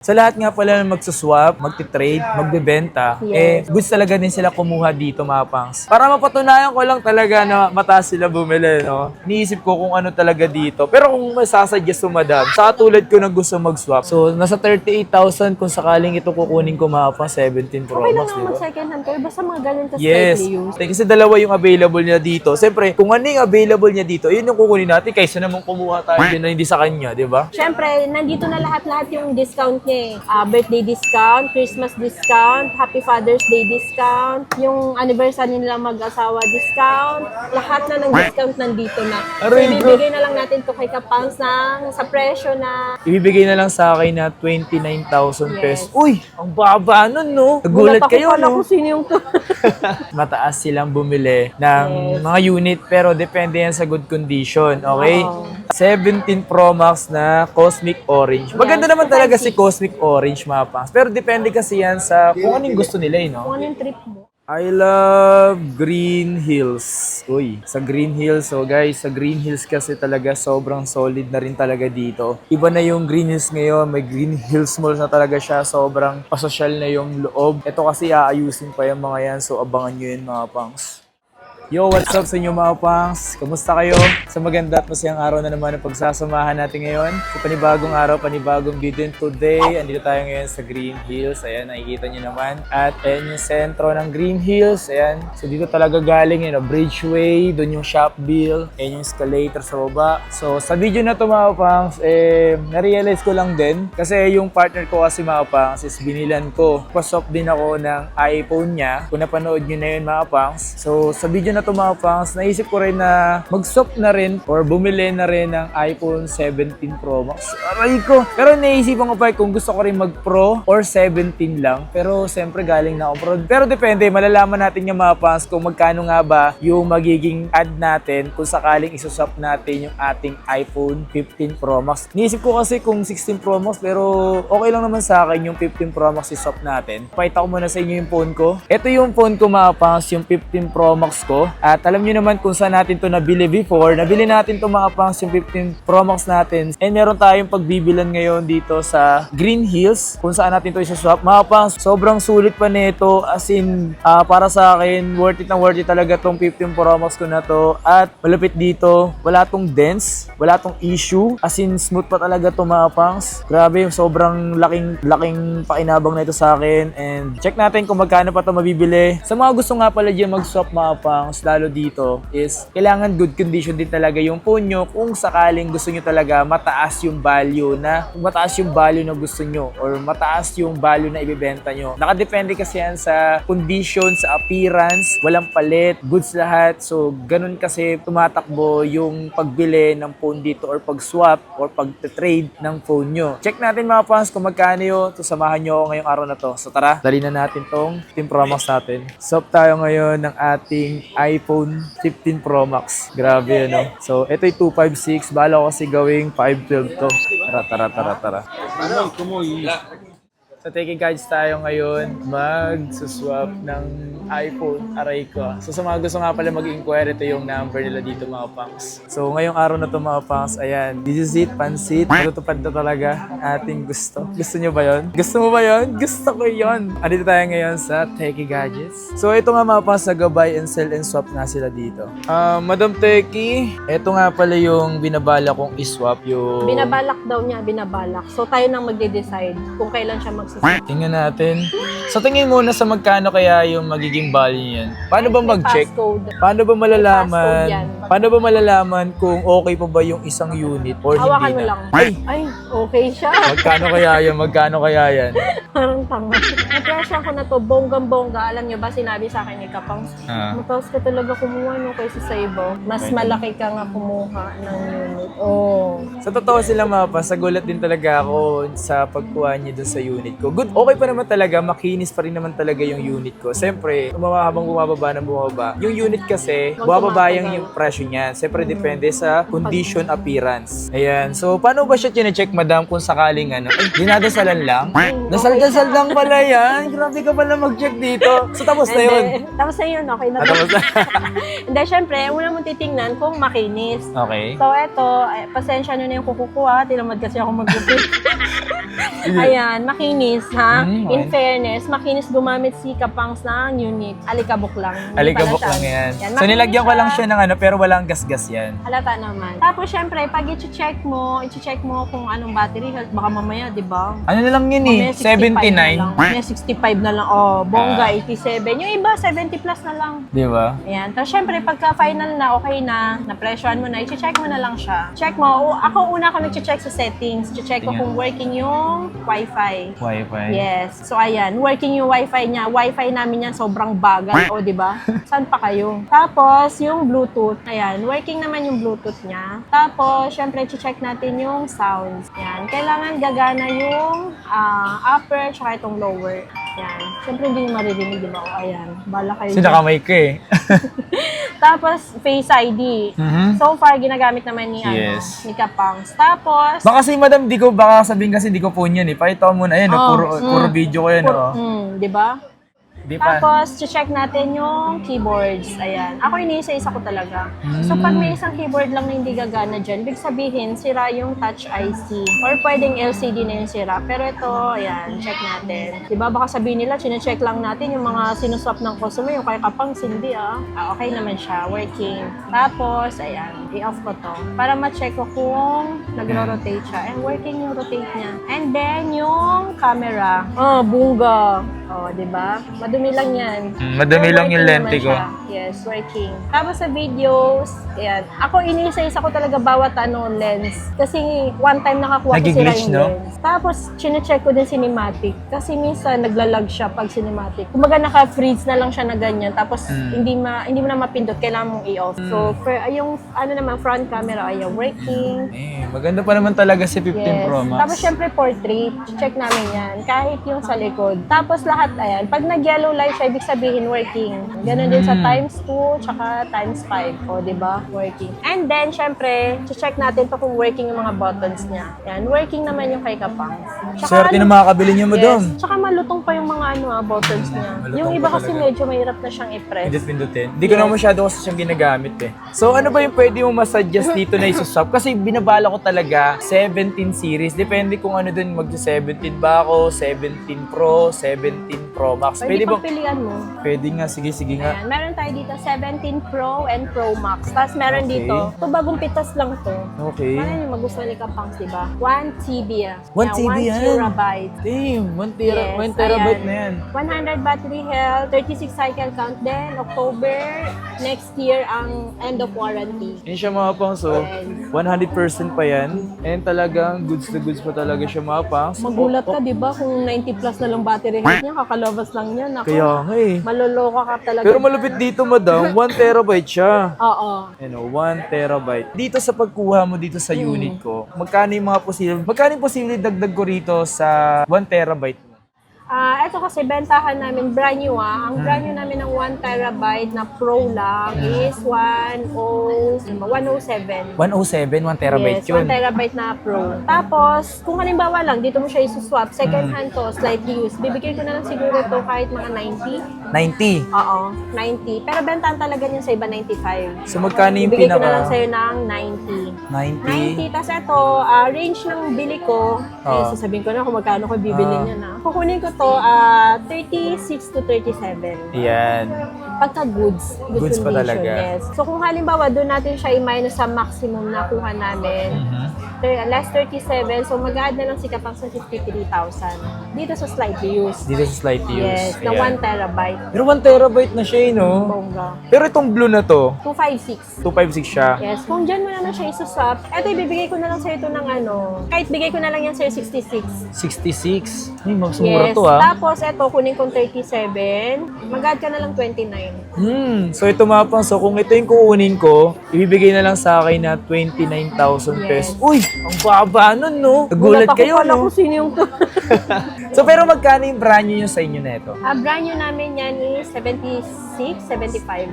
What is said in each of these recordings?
Sa lahat nga pala na magsuswap, magtitrade, magbebenta, goods talaga din sila kumuha dito, mga pangs. Para mapatunayan ko lang talaga na mataas sila bumili, no? Iniisip ko kung ano talaga dito. Pero kung masasuggest mo, madam, sa katulad ko na gusto mag-swap, so nasa 38,000 kung sakaling ito kukunin ko, mga pangs, 17 Pro Okay lang Max, naman di ba? mag-second hand kayo, basta mga ganun ka Yes. slightly used. Kasi dalawa yung available niya dito. Siyempre, kung ano yung available niya dito, yun yung kukunin natin kaysa naman kumuha tayo din na hindi sa kanya, di ba? Siyempre, nandito na lahat-lahat yung discount niya eh. Birthday discount, Christmas discount, Happy Father's Day discount, yung anniversary nila mag-asawa discount, lahat na ng discount nandito na. So, Aray, ibibigay na lang natin to kay Kapangs sa presyo na Ibibigay na lang sa akin na 29,000 pesos. Yes. Uy, ang baba nun, no? Nagulat kayo, pala no? kung sino yung to. Mataas silang bumili ng mga unit pero depende yan sa good condition, okay? Oo. 17 Pro Max na Cosmic Orange. Maganda Yes, naman talaga si 5G. Cosmic Orange, mga pangs. Pero depende kasi yan sa kung anong gusto nila, no? Kung ano yung trip mo. I love Green Hills. Uy, sa Green Hills. So guys, sa Green Hills kasi talaga sobrang solid na rin talaga dito. Iba na yung Green Hills ngayon. May Green Hills Mall na talaga siya. Sobrang pasosyal na yung loob. Ito kasi aayusin pa yung mga yan. So abangan nyo yun, mga pangs. Yo, what's up sa inyo, mga pangs? Kamusta kayo? Sa maganda at masayang araw na naman ang pagsasamahan natin ngayon. Sa panibagong araw, panibagong video. Today, andito tayo ngayon sa Green Hills. Ayan, nakikita nyo naman. At ayan yung sentro ng Green Hills. Ayan. So dito talaga galing yun, Bridgeway. Doon yung Shopville. Ayan yung escalator sa baba. So sa video na to, mga pangs, na-realize ko lang din. Kasi yung partner ko kasi, mga pangs, is binilan ko. Paswap din ako ng iPhone niya. Kung napanood nyo na yun, mga pangs. So sa video na to, mga pangs, naisip ko rin na mag-swap na rin or bumili na rin ng iPhone 17 Pro Max. Aray ko! Pero naisipan ko pa kung gusto ko rin mag-Pro or 17 lang. Pero siyempre galing na ako Pro. Pero depende, malalaman natin yung, mga pangs, kung magkano nga ba yung magiging add natin kung sakaling isuswap natin yung ating iPhone 15 Pro Max. Naisip ko kasi kung 16 Pro Max, pero okay lang naman sa akin yung 15 Pro Max iswap natin. Pakita ko muna sa inyo yung phone ko. Ito yung phone ko, mga pangs, yung 15 Pro Max ko. At alam nyo naman kung saan natin to nabili before. Nabili natin to, mga pangs, yung 15 Pro Max natin. And meron tayong pagbibilan ngayon dito sa Green Hills kung saan natin to isaswap. Mga pangs, sobrang sulit pa nito. As in, para sa akin, worth it na worth it talaga tong 15 Pro Max ko na to. At malapit dito, wala tong dents, wala tong issue. As in, smooth pa talaga to, mga pangs. Grabe, sobrang laking pakinabang na ito sa akin. And check natin kung magkano pa to mabibili. Sa mga gusto nga pala dyan mag-swap, mga pangs, lalo dito is kailangan good condition din talaga yung phone nyo kung sakaling gusto nyo talaga mataas yung value na gusto nyo or mataas yung value na ibebenta nyo. Nakadepende kasi yan sa condition, sa appearance, walang palit, goods lahat. So ganun kasi tumatakbo yung pagbili ng phone dito or pag-swap or pag-trade ng phone nyo. Check natin, mga fans, kung magkano yun. So samahan nyo ako ngayong araw na to. So tara, dali na natin tong 15 Pro Max natin. Swap tayo ngayon ng ating iPhone 15 Pro Max. Grabe, ano? So, ito yung 256. Bala ko kasi gawing 512 to. Tara. Sa Taking Guides tayo ngayon, mag-swap ng iPhone. Aray ko. So sa mga gusto nga pala mag-inquire, ito yung number nila dito, mga pangs. So ngayong araw na to, mga pangs, ayan. This is it, pansit. Matutupad na talaga ang ating gusto. Gusto nyo ba yun? Gusto mo ba yun? Gusto ko yun. Andito tayo ngayon sa Taking Gadgets. So ito nga, mga pangs, nag-buy and sell and swap nga sila dito. Madam Teki, ito nga pala yung binabala kong iswap. Yung... Binabalak daw niya, binabalak. So tayo nang magde-decide kung kailan siya magsaswap. Tingnan natin. So tingin muna sa magkano kaya yung magiging value niyan. Paano ba mag-check? Passcode. Paano ba malalaman? May passcode yan. Paano ba malalaman kung okay pa ba yung isang unit or Hawakan hindi mo na? lang. Ay, okay siya. Magkano kaya yan? Parang tanga. Na-pressure ko na to, bonggang-bongga. Alam niyo ba, sinabi sa akin ni Kapangs, mataas ka talaga kumuha no, kaysa sa iba. Mas malaki ka nga kumuha ng unit. Oh. Sa totoo sila, mapa, sagulat din talaga ako sa pagkuha niya dun sa unit ko. Good, okay pa naman talaga, makinis pa rin naman talaga yung unit ko. Siyempre, habang bumababa, yung unit kasi, bumababa yung presyo niya. Siyempre, depende sa condition, appearance. Ayan. So, paano ba siya chine-check, madam, kung sakaling ano? Dinadasalan lang? Dasal Pandasal lang pala yan. Grabe ka pala mag-check dito. So, tapos na yun. Tapos na yun, okay na. Tapos na. Hindi, syempre, una mong titingnan kung makinis. Okay. So, eto, pasensya nyo na yung kukukuha. Tinamad kasi ako mag-gupit. Ayan, makinis, ha? Okay. In fairness, makinis gumamit si Kapangs ng unit. Alikabok lang. Hindi Alikabok pala lang siya. yan. So, makinis nilagyan ko lang siya ng ano, pero walang gasgas yan. Halata naman. Tapos, syempre, pag i-check mo kung anong battery health. Baka mamaya, di ba? Ano na lang yun eh? 79. May 65 na lang. Oh, bongga, 87. Yung iba, 70 plus na lang. Di ba? Ayan. Tapos, syempre, pagka final na, okay na, na-pressurean mo na, i-check mo na lang siya. Check mo. Ako una ako nag-check sa settings. I-check ko kung working yung Wi-Fi. Wi-Fi. Yes. So, ayan. Working yung Wi-Fi niya. Wi-Fi namin yan, sobrang bagal. O, di ba? Saan pa kayo? Tapos, yung Bluetooth. Ayan. Working naman yung Bluetooth niya. Tapos, syempre, i-check natin yung sounds. Ayan. Kailangan gagana yung upper tsaka itong lower. Ayan. Syempre, hindi nyo maririnig, di ba? O, ayan. Bala kayo. Kasi nakamay ka eh. Tapos, Face ID. So far, ginagamit naman ni, Yes. ni Kapangs. Tapos, Baka si madam, baka sabihin kasi di ko phone yan eh. Pakita mo muna, ayan, puro video ko yan. di ba? Di pa. Tapos, check natin yung keyboards. Ayan. Ako iniisa-isa ko talaga. So, pag may isang keyboard lang na hindi gagana dyan, big sabihin, sira yung touch IC. Or pwedeng LCD na yung sira. Pero ito, ayan, check natin. Diba, baka sabihin nila, chinecheck lang natin yung mga sinuswap ng customer, yung kay Kapangs, hindi okay naman siya, working. Tapos, ayan, i-off ko to. Para ma-check ko kung nagro-rotate siya. And working yung rotate niya. And then, yung camera. Bunga. Diba? Madumi lang yan. Madumi lang yung Working lente naman ko. siya. Yes, working. Tapos sa videos, ayan. Ako inisa-isa ko talaga bawat lens. Kasi one time nakakuha ko sira Nagi-glitch, yung no? lens. Tapos, chinecheck ko din cinematic. Kasi minsan, naglalag siya pag cinematic. Kumbaga, naka-freeze na lang siya na ganyan. Tapos, hindi mo na mapindot. Kailangan mong i-off. So, yung front camera, ayan, working. Maganda pa naman talaga si 15 Yes. Pro Max. Tapos syempre portrait, check namin yan. Kahit yung sa likod. Tapos lahat, ayan, pag nag-yellow light siya, ibig sabihin working. Ganon din sa times 2, tsaka times 5. O, di ba? Working. And then, syempre, check natin to kung working yung mga buttons niya. Yan, working naman yung kay Kapangs. Swerte ng mga kabili niya, madam. Yes. Tsaka malutong pa yung mga buttons niya. Yung iba kasi medyo mahirap na siyang i-press. Pindutin. Hindi ko na masyado kasi siyang ginagamit eh. So ano ba yung pwede mo masuggest dito na isuswap? Kasi binabala ko talaga 17 series. Depende kung ano dun, mag-17 ba ako, 17 Pro, 17 Pro Max. Pwede ba? pagpilian mo. Pwede nga, sige nga. Ayan, meron tayo dito 17 Pro and Pro Max. Tapos meron Okay. dito, ito bagong pitas lang to. Okay. Ano yung magustuhan ni Kapangs, di ba? 1 TB. 1 TB 1 yan. terabyte. Damn, 1 Yes, terabyte ayan. na yan. 100 battery health, 36 cycle count din. October next year ang end of warranty. Yan siya mga pangs, so 100% pa yan. And talagang goods na goods pa talaga siya mga pangs. Magulat ka, di ba? Kung 90 plus na lang battery health niya, kakalabas lang yan. Ako, Kaya nga eh. maloloka ka talaga. Pero malupit dito, madam, 1 terabyte siya. Oo. 1 terabyte. Dito sa pagkuha mo dito sa unit ko, magkano yung posible dagdag ko rito sa 1 terabyte mo? Ito kasi bentahan namin brand new Ang brand new namin ng 1 terabyte na Pro lang is 107. 107, 1 terabyte Yes, yun. 1 terabyte na Pro. Tapos, kung halimbawa lang, dito mo siya isuswap, second hand to, slightly used, bibigyan ko na lang siguro to kahit mga 90. 90. Oo, 90. Pero bentahan talaga niya sa iba 95. So magkano yung Bibigay ko na lang pinaka sa'yo ng 90. 90. 90? Tapos ito, range ng bili ko, sasabihin ko na kung magkano ko bibili niya na. Kukunin ko to, 36 to 37. Yan. Pagka goods. Good Goods pa condition, talaga. Yes. So kung halimbawa, doon natin siya i-minus sa maximum na kuha namin, last 37, so mag-add na lang si Kapangs sa 53,000. Dito sa slightly used. Dito sa slight use. Yes, na 1 terabyte. Pero 1 terabyte na siya, no? Bongga. Pero itong blue na to, 256. 256 siya. Yes, kung dyan mo naman siya isuswap, eto ibibigay ko na lang sa'yo ito ng kahit bigay ko na lang yan sa'yo 66. 66. Ay, mas mura Yes, to ah. tapos eto kunin kong 37, mag-add ka na lang 29. So ito mga pang, so kung ito yung kukunin ko, ibibigay na lang sa akin na 29,000 pesos. Yes. Uy! Ang baba nun, no? Nagulat kayo, Wala no? ko sino yung to. So, pero magkano yung brand new sa inyo na ito? Brand new namin yan is 76, 75.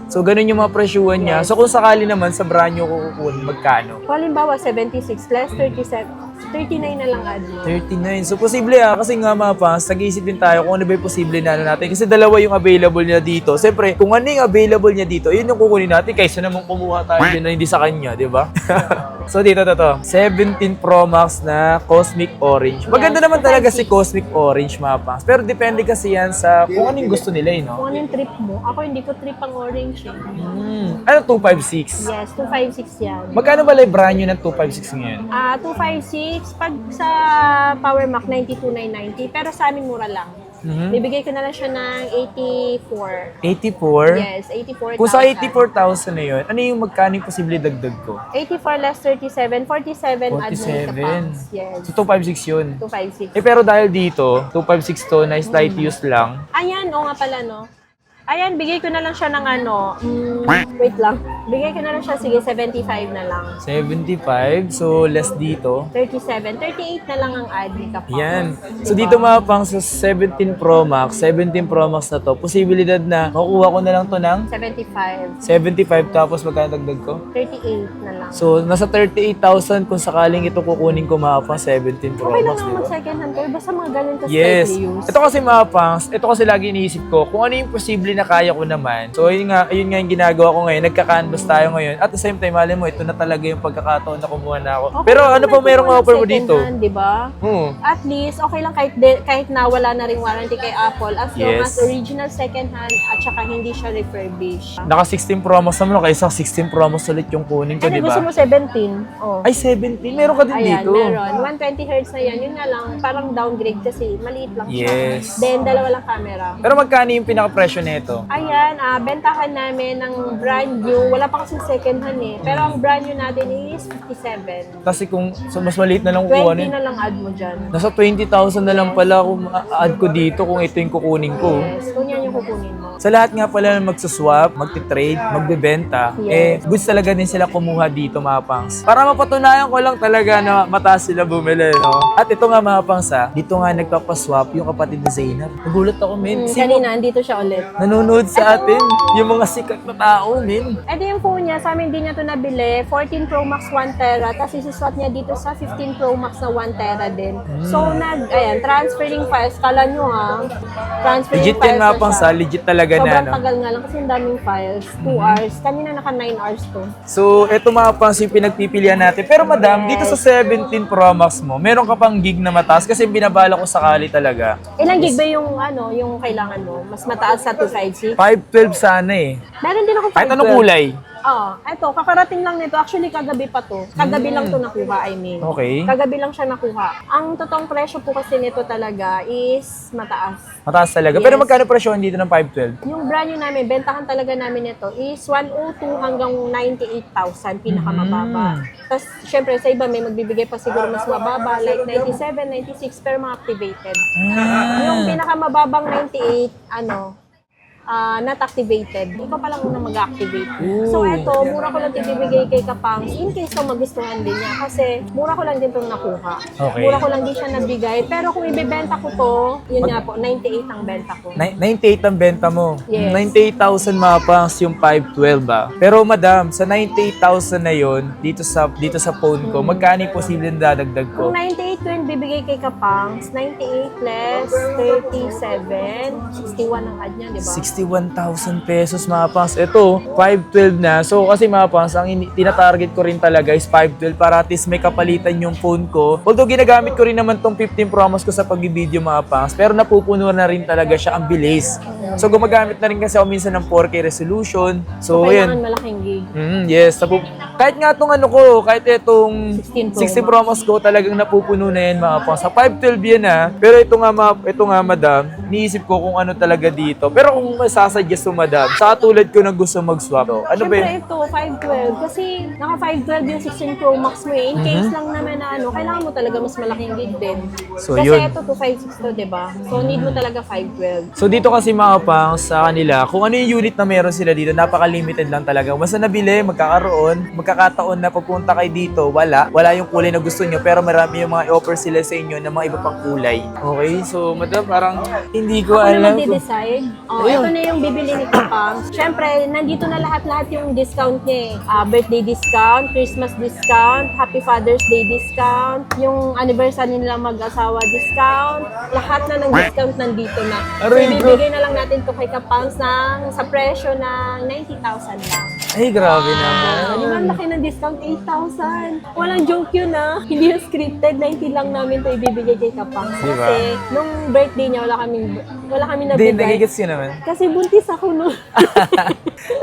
So, ganun yung mga presyuhan niya. So, kung sakali naman sa brand new kukunin, magkano? Kung halimbawa 76 less 37, 39 na lang add mo. 39. So, posible kasi nga mga fans, nag-iisip din tayo kung ano ba yung posible na ano natin. Kasi dalawa yung available niya dito. Siyempre, kung ano yung available niya dito, yun yung kukunin natin kaysa naman kumuha tayo din na hindi sa kanya, di ba? So, dito to. 17 Pro Max na Cosmic Orange. Maganda Yes, naman talaga si 256. Cosmic Orange, mga fans. Pero depende kasi yan sa kung ano yung gusto nila, no? Kung ano yung trip mo, ako hindi ko trip ang orange eh. Ano, 256? Yes, 256 yan. Magkano ba yung brand new ng 256 ngayon? 256, pag sa Power Mac, 92,990. Pero sa amin, mura lang. Bibigay ko na lang siya ng 84. 84? Yes, 84,000. Kung sa 84,000 na yun, ano yung magkano yung posible dagdag ko? 84 less 37, 47 add mo 47. ka pounds. Yes, So, 256 yun. 256. Pero dahil dito, 256 to na slight use lang. Ayan, oo nga pala, no? Ayan, bigay ko na lang siya ng ano, wait lang. Bigay ko na lang siya, sige, 75 na lang. 75, so less dito. 37, 38 na lang ang add ni Kapang. Yan. So dito mga pang sa 17 Pro Max na to, posibilidad na makuha ko na lang to ng 75, 75 tapos magkano dagdag ko? 38 na lang. So nasa 38,000 kung sakaling ito kukunin ko mga pang 17 Pro Okay lang Max, di naman ba? mag-second hand ko, basta mga ganun ka Yes. slightly used. Ito kasi mga pangs, ito kasi lagi iniisip ko, kung ano yung posible na kaya ko naman. So ayun nga yung ginagawa ko ngayon, nagka-canvas tayo ngayon. At the same time, malay mo, ito na talaga yung pagkakataon na kumuha na ako. Okay Pero lang ano pa naman merong kung offer mo second dito? hand, di ba? At least, okay lang kahit na wala na rin warranty kay Apple as long Yes. as original second hand at saka hindi siya refurbished. Naka 16 Pro Max naman ako, kaysa 16 Pro Max ulit yung kunin ko, Ano, di gusto ba? mo 17? Oh. Ay, 17. Meron ka din Ayan, dito. meron. 120 Hz na yan. Yun nga lang, parang downgrade kasi maliit lang siya. Yes. Then, dalawa lang camera. Pero magkano yung pinaka-presyo nito? Ayan, bentahan namin ng brand new. Wala pa kasing second hand eh. Pero ang brand new natin is 57. Kasi kung so mas maliit na lang 20 kukuha na lang add mo dyan. Nasa 20,000 na lang pala kung add ko dito kung ito yung kukunin ko. Yes, kung yan yung kukunin mo. Sa lahat nga pala na magsuswap, magtitrade, magbebenta, Yes. goods talaga din sila kumuha dito mga pangs. Para mapatunayan ko lang talaga na mataas sila bumili, no? At ito nga mga pangs dito nga nagpapaswap yung kapatid ni Zainab. Nagulat ako, men. Kanina, andito siya ulit. Nanonood sa atin, yung mga sikat na tao, men. Ito yung phone niya, sa amin din niya ito nabili. 14 Pro Max 1 Tera, tapos isiswap niya dito sa 15 Pro Max na 1 Tera din. So, transferring files, kala nyo transferring Legit yan files mga na pangs, siya. legit talaga na, Sobrang no? tagal nga lang kasi ang daming files. 2 hours. Kanina naka 9 hours to. So, ito mga pangs yung pinagpipilian natin. Pero madam, dito sa 17 Pro Max mo, meron ka pang gig na mataas kasi binabala ko sakali talaga. Ilang gig ba yung yung kailangan mo? Mas mataas sa 256? 512 sana eh. Meron din ako 512. Kahit anong kulay. Oo. Ito, kakarating lang nito. Actually, kagabi pa to. Kagabi lang to nakuha, I mean. Okay. Kagabi lang siya nakuha. Ang totoong presyo po kasi nito talaga is mataas. Mataas talaga. Yes. Pero magkano presyo dito ng 512? Yung brand new namin, bentahan talaga namin ito is 102 hanggang 98,000, pinakamababa. Tapos, syempre, sa iba may magbibigay pa siguro mas mababa, like 97, 96, pero mga activated. Yung pinakamababang 98, not activated. Ikaw pa lang muna mag-activate. So, eto, mura ko lang ibibigay kay Kapangs in case kung magustuhan din niya. Kasi, mura ko lang din itong nakuha. Okay. Mura ko lang din siya nabigay. Pero kung ibebenta ko to, yun nga po, 98 ang benta ko. 98 ang benta mo. Yes. 98,000 mga pangs yung 512 ba? Pero madam, sa 98,000 na yon dito sa phone ko, magkano yung posibleng dadagdag ko? Kung 98 ko yung bibigay kay Kapangs, 98 less 37, 61 ang add niya, di ba? 61,000 pesos mga pangs. Ito, 512 na. So kasi mga pangs, ang tinatarget ko rin talaga is 512 para at least may kapalitan yung phone ko. Although ginagamit ko rin naman tong 15 Pro Max ko sa pag-video mga pangs, pero napupuno na rin talaga siya ang bilis. So gumagamit na rin kasi ako minsan ng 4K resolution. So Kailangan yun. malaking gig. Yes. Kahit nga itong kahit itong 16 Pro 16 Pro Max ko talagang napupuno na yan yan mga pang. Sa 512 yan Pero ito nga madam, niisip ko kung ano talaga dito. Pero kung masasuggest mo madam, sa katulad ko na gusto mag-swap, ano ba Siyempre yun? ito, 512. Kasi naka 512 yung 16 Pro Max mo eh. In case lang naman na kailangan mo talaga mas malaking gig din. So, kasi yun. ito 256 to, diba? So need mo talaga 512. So dito kasi mga pang sa kanila, kung ano yung unit na meron sila dito, napaka-limited lang talaga. Basta nabili, magkakataon na pupunta kayo dito, wala yung kulay na gusto nyo, pero marami yung mga offer sila sa inyo ng mga iba pang kulay. Okay, so madam, parang hindi ko Ako alam. naman di-decide. Ito na yung bibili ni Kapang. Siyempre, nandito na lahat yung discount niya eh. Birthday discount, Christmas discount, Happy Father's Day discount, yung anniversary nila mag-asawa discount, lahat na ng discount nandito na. So, Aray, ibibigay na lang natin to kay Kapangs sa presyo ng 90,000 lang. Ay, grabe Di ba, naman. ang laki ng discount, 8,000. Walang joke yun Hindi yung scripted, 90 lang namin to ibibigay kay Kapangs. Di ba? Kasi, nung birthday niya, wala kami Hindi, nabigay. nagigets yun naman. Kasi buntis ako no.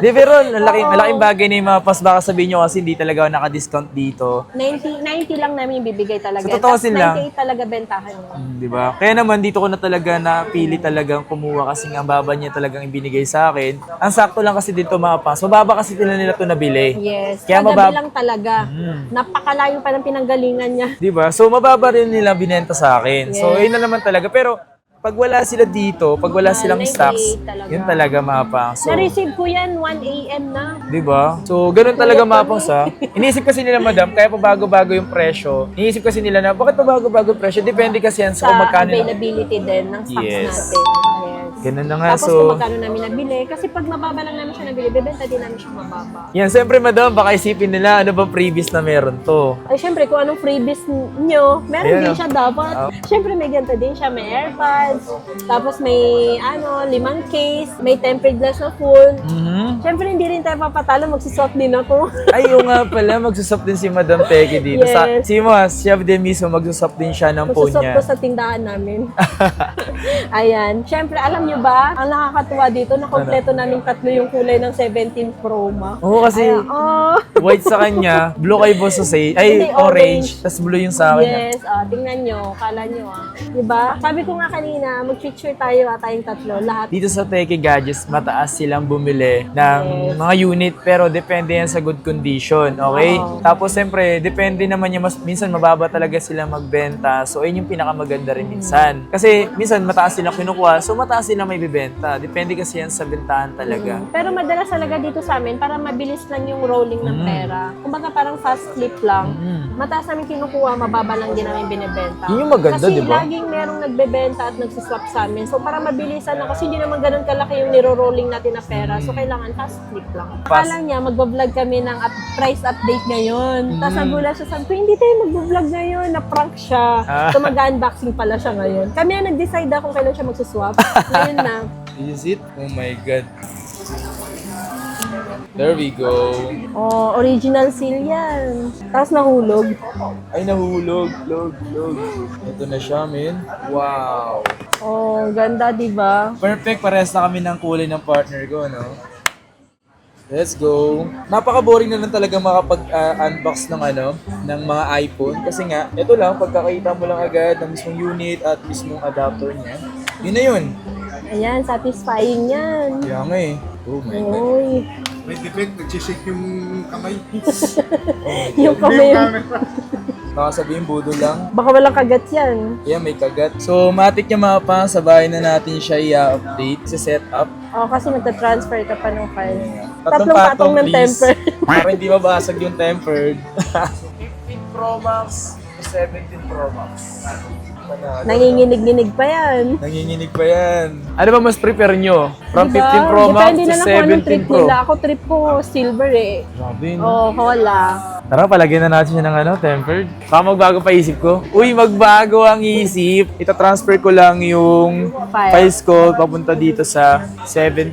Di, pero malaking bagay na yung mga pas, baka sabihin nyo kasi hindi talaga naka-discount dito. 90 lang namin ibibigay talaga. Sa totoo Tapos sila. 98 talaga bentahan niya. Di ba? Kaya naman dito ko na talaga napili talagang kumuha kasi ang baba niya talagang ibinigay sa akin. Ang sakto lang kasi dito mga pas, mababa kasi nila ito nabili. Yes. Kaya Kagabi lang talaga. Napakalayo pa ng pinanggalingan niya. Di ba? So mababa rin nila binenta sa akin. So Yes. yun na naman talaga. Pero pag wala sila dito, pag wala silang 98 stocks, talaga. yun talaga mapang. So, Na-receive ko yan 1 a.m. na. di ba? So, ganun talaga mapang sa. Iniisip kasi nila, madam, kaya pabago-bago yung presyo. Iniisip kasi nila na, bakit pabago-bago yung presyo? Depende kasi yan sa kung Sa magkano. availability din ng stocks Yes. natin. Yes. Ganun na nga. Tapos So, kung magkano namin nabili. Kasi pag mababa lang namin siya nabili, bebenta din namin siya mababa. yan, siyempre, madam, baka isipin nila, ano ba previous na meron to? Ay, syempre, kung anong freebies nyo, meron Ayan, din oh. siya dapat. Syempre, may ganito din siya. May AirPods, tapos may, 5 case, may tempered glass na full. Mhm. Syempre, hindi rin tayo papatalo. Magsusot din ako. Ay, oo nga pala, magsusop din si Madam Peggy dito. Yes. Si Mas, siya din mismo, magsusop din siya ng phone Magsusot niya. ko sa tindahan namin. Ayan. Syempre, alam nyo ba, ang nakakatuwa dito, nakompleto namin 3 yung kulay ng 17 Pro Max. Oo, kasi Ayan. Oh. white sa kanya, blue kay Boss Jose, Hindi, ay orange, tas blue yung sa akin. Yes, tingnan nyo, kala nyo Diba? Sabi ko nga kanina, mag-feature tayo tayong 3, lahat. Dito sa Teki Gadgets, mataas silang bumili ng Yes. mga unit, pero depende yan sa good condition, okay? Oo. Tapos, siyempre, depende naman yan, minsan mababa talaga sila magbenta, so ayun yung pinakamaganda rin minsan. Kasi, minsan mataas silang kinukuha, so mataas silang may bibenta. Depende kasi yan sa bentahan talaga. Pero madalas talaga dito sa amin, para mabilis lang yung rolling ng pera. Kumbaga parang fast flip lang. Mataas namin kinukuha, mababa lang din namin binibenta. Yun yung maganda, kasi di ba? laging merong nagbebenta at nagsiswap sa amin. So para mabilisan na, kasi hindi naman ganun kalaki yung niro-rolling natin na pera. So kailangan fast flip lang. Akala niya, magbablog kami ng price update ngayon. Tapos nagulat siya, sabi ko, hindi tayo magbablog ngayon, na-prank siya. So mag-unboxing pala siya ngayon. Kami ang nag-decide kung kailan siya magsuswap. Ngayon na. Is it? Oh my God. There we go. Oh, original seal yan. Tapos nahulog. Ay, nahulog. Log. Ito na siya, men. Wow. Oh, ganda, di ba? Perfect, parehas na kami ng kulay ng partner ko, no? Let's go. Napaka-boring na lang talaga makapag-unbox ng ng mga iPhone. Kasi nga, ito lang, pagkakita mo lang agad ng mismong unit at mismong adapter niya. Yun na yun. Ayan, satisfying yan. Kaya nga eh. Oh my God. Uy, May defect, nagsisik yung kamay. yung kamay. Baka sabihin, budo lang. Baka walang kagat yan. Yan, may kagat. So, matik niya mga pa, sa bahay na natin siya i-update sa setup. Oh, kasi magta-transfer ka pa ng file. Tatlong Patong ng please. temper. Para hindi mabasag yung tempered. 15 Pro Max to 17 Pro Max. Nanginginig-ginig pa yan. Nanginginig pa yan. Ano ba mas prepare nyo? From Diba? 15 Pro Max Depende to na lang kung anong trip 17 Pro? nila. Ako trip ko silver eh. Grabe, no? Oh, wala. Tara, palagyan na natin siya ng tempered. Baka magbago pa isip ko. Uy, magbago ang isip. Ita-transfer ko lang yung files ko papunta dito sa 17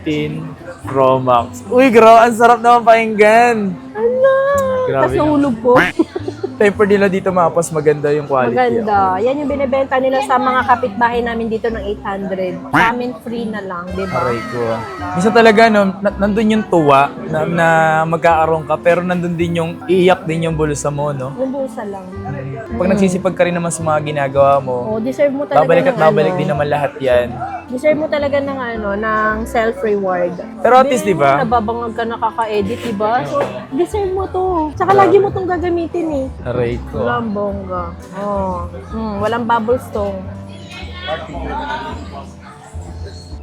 Pro Max. Uy, ang sarap naman pakinggan. Ano? Grabe Tapos nahulog po. temper nila dito mapas maganda yung quality. Maganda. Yan yung binibenta nila sa mga kapitbahay namin dito ng 800. Sa amin free na lang, di ba? Aray ko. Minsan talaga, no, nandun yung tuwa na magkakaroon ka, pero nandun din yung iiyak din yung bulsa mo, no? Yung bulsa lang. Pag nagsisipag ka rin naman sa mga ginagawa mo, Oh, deserve mo talaga babalik at ng babalik ano, din naman lahat yan. Deserve mo talaga ng ano, ng self-reward. Pero at least, di ba? Nababangag ka nakaka-edit, di ba? So, deserve mo to. Tsaka lagi mo tong gagamitin eh. Aray ko. Walang bongga. Oh. Walang bubble stone.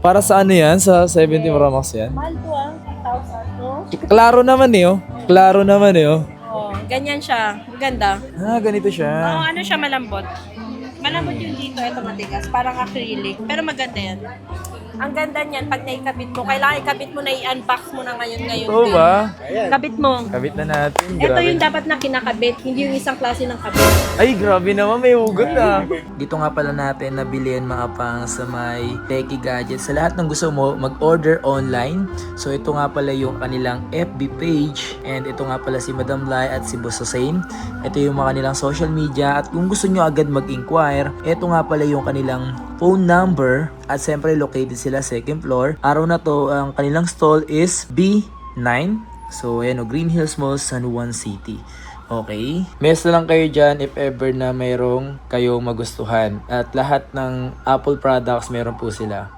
Para sa ano yan? Sa 70 Pro Max yan? Mahal to 1,000 to. Klaro naman eh, oh. Klaro naman eh, oh. Oh, ganyan siya. Maganda. Ah, ganito siya. Ano siya malambot. Malambot yung dito, ito matigas. Parang acrylic. Pero maganda yan. Ang ganda niyan, pag naikabit mo, kailangan ikabit mo na i-unbox mo na ngayon. Oo ba? Kabit mo. Kabit na natin. Ito Grabe. yung dapat na kinakabit, hindi yung isang klase ng kabit. Ay, grabe naman. May hugot na. Dito nga pala natin nabilihan mga pang sa may techie gadgets. Sa lahat ng gusto mo, mag-order online. So, ito nga pala yung kanilang FB page. And ito nga pala si Madam Lai at si Boss Hussein. Ito yung mga kanilang social media. At kung gusto nyo agad mag-inquire, ito nga pala yung kanilang phone number. At siyempre, located sila second floor. Araw na to, ang kanilang stall is B9. So, ayan o, Green Hills Mall, San Juan City. Okay? Mess na lang kayo dyan if ever na mayroong kayong magustuhan. At lahat ng Apple products meron po sila.